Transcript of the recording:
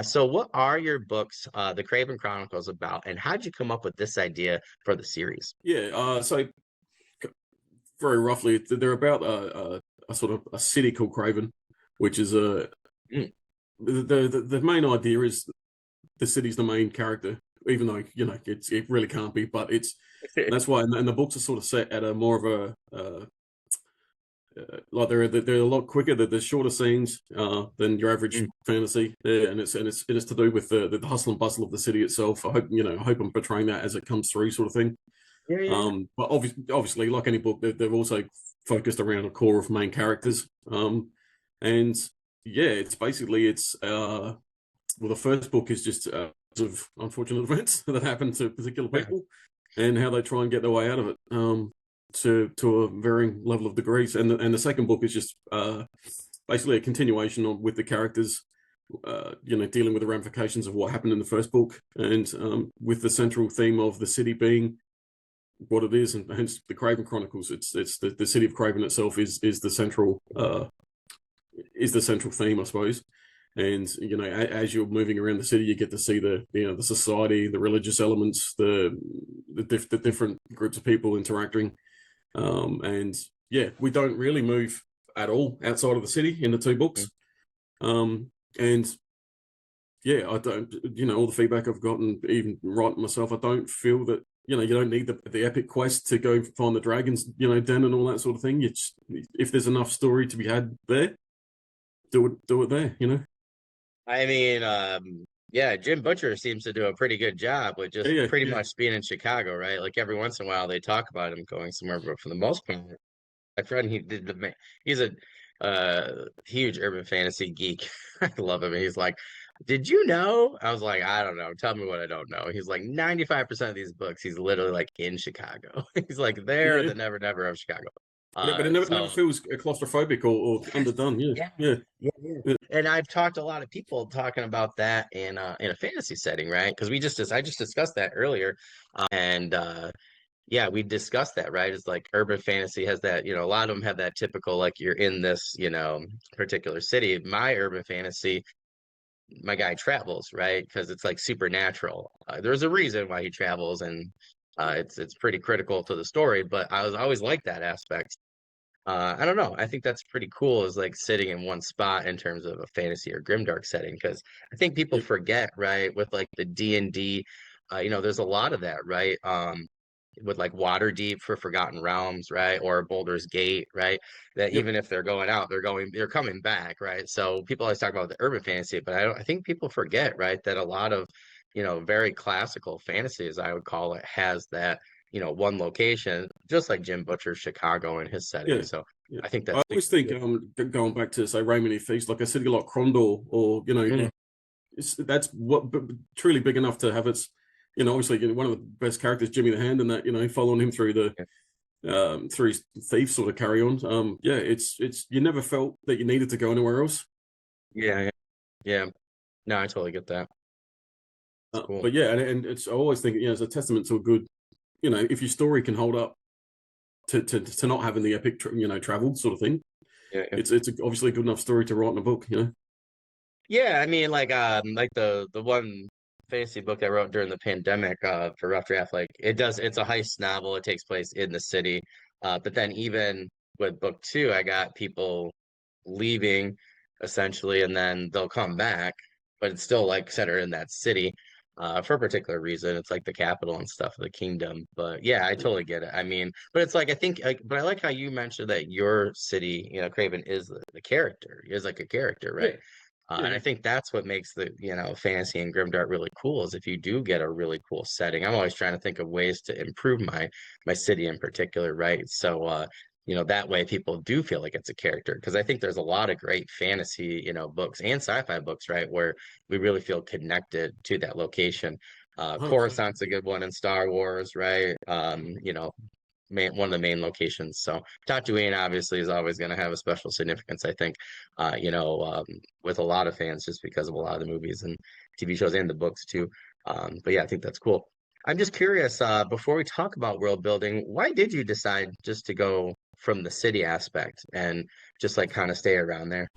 So what are your books, the Kraven Chronicles, about, and how did you come up with this idea for the series? Yeah, so very roughly, they're about a sort of a city called Kraven, which is Mm. the main idea is the city's the main character, even though it really can't be, but that's why, and the books are sort of set at a more of a like they're a lot quicker. They're shorter scenes than your average Mm. fantasy, and it's to do with the hustle and bustle of the city itself. I hope I'm portraying that as it comes through, sort of thing. Yeah, yeah. But obviously, like any book, they're also focused around a core of main characters. And yeah, it's well, the first book is just of unfortunate events that happen to particular people and how they try and get their way out of it. To a varying level of degrees, and the second book is just basically a continuation with the characters, dealing with the ramifications of what happened in the first book, and with the central theme of the city being what it is, and hence the Kraven Chronicles. It's the city of Kraven itself is the central theme, I suppose. And as you're moving around the city, you get to see the society, the religious elements, the different groups of people interacting. And yeah, we don't really move at all outside of the city in the two books. And yeah, I don't, all the feedback I've gotten, even writing myself, I don't feel that, you don't need the epic quest to go find the dragons, den and all that sort of thing. If there's enough story to be had there, do it there, I mean, yeah, Jim Butcher seems to do a pretty good job with just pretty Yeah. much being in Chicago, right? Like every once in a while they talk about him going somewhere, but for the most part, my friend, he's a huge urban fantasy geek. I love him. He's like, "Did you know?" I was like, "I don't know. Tell me what I don't know." He's like, 95% of these books, he's literally like in Chicago. He's like there, Yeah. the never of Chicago. But it never So feels claustrophobic or underdone. yeah, Yeah. yeah. And I've talked to a lot of people talking about that in a fantasy setting, right? Because I just discussed that earlier, and yeah, we discussed that, right? It's like urban fantasy has that, a lot of them have that typical like you're in this, particular city. My urban fantasy, my guy travels, right? Because it's like supernatural. There's a reason why he travels, and it's pretty critical to the story. But I was always like that aspect. I don't know. I think that's pretty cool is like sitting in one spot in terms of a fantasy or grimdark setting because I think people Yep. forget, right, with like the D&D, there's a lot of that, right? With like Waterdeep for Forgotten Realms, right? Or Baldur's Gate, right? That Yep. even if they're going out, they're coming back, right? So people always talk about the urban fantasy, but I think people forget, right, that a lot of, very classical fantasy, as I would call it, has that one location, just like Jim Butcher's Chicago and his setting. Yeah. So Yeah. I think I that's the always think going back to say Raymond Feast, like a city like Crondor, or Mm. that's what truly big enough to have its, obviously one of the best characters, Jimmy the Hand, and that following him through through his thief sort of carry on. Yeah, it's you never felt that you needed to go anywhere else. Yeah, yeah, yeah. No, I totally get that. It's cool. But yeah, and it's I always think it's a testament to a good, if your story can hold up to not having the epic travel sort of thing. Yeah, yeah. It's obviously a good enough story to write in a book. Yeah, I mean, like the one fantasy book I wrote during the pandemic, for Rough Draft, like it's a heist novel. It takes place in the city. But then even with book two, I got people leaving essentially, and then they'll come back, but it's still like centered in that city, for a particular reason. It's like the capital and stuff of the kingdom. But yeah, I totally get it. I mean, but it's like I think like, but I like how you mentioned that your city, Craven is the character, is like a character, Yeah. right? And Yeah. I think that's what makes the, fantasy and grimdark really cool is if you do get a really cool setting. I'm always trying to think of ways to improve my city in particular, right? So that way people do feel like it's a character because I think there's a lot of great fantasy, books and sci-fi books, right, where we really feel connected to that location. 100%. Coruscant's a good one in Star Wars, right? One of the main locations. So Tatooine obviously is always going to have a special significance, I think, with a lot of fans just because of a lot of the movies and TV shows and the books too. But yeah, I think that's cool. I'm just curious, before we talk about world building, why did you decide just to go from the city aspect and just like kind of stay around there?